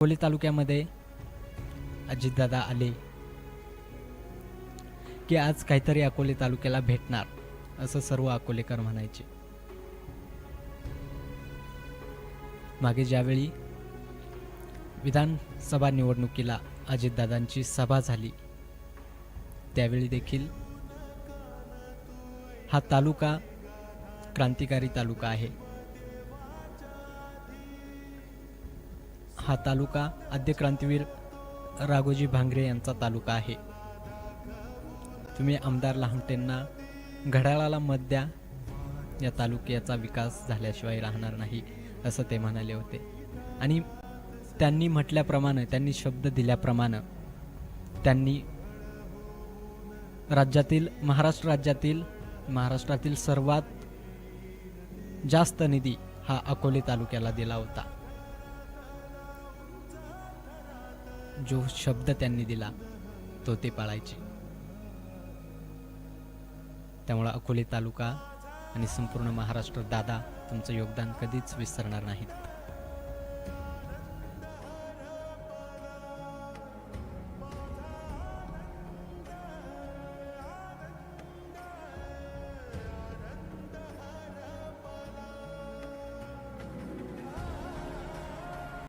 अकोले तालुक्यामध्ये अजितदादा आले की आज काहीतरी अकोले तालुक्याला भेटणार असं सर्व अकोलेकर म्हणायचे. मागे ज्यावेळी विधानसभा निवडणुकीला अजितदादांची सभा झाली त्यावेळी देखील हा तालुका क्रांतिकारी तालुका आहे. हा तालुका आद्य क्रांतीवीर राघोजी भांगरे यांचा तालुका आहे. तुम्ही आमदार लहामटेंना घड्याळाला मत द्या, या तालुक्याचा विकास झाल्याशिवाय राहणार नाही असं ते म्हणाले होते. आणि त्यांनी म्हटल्याप्रमाणे, त्यांनी शब्द दिल्याप्रमाणे त्यांनी महाराष्ट्रातील सर्वात जास्त निधी हा अकोले तालुक्याला दिला होता. जो शब्द त्यांनी दिला तो ते पाळायचे. त्यामुळे अकोले तालुका आणि संपूर्ण महाराष्ट्र दादा तुमचं योगदान कधीच विसरणार नाहीत.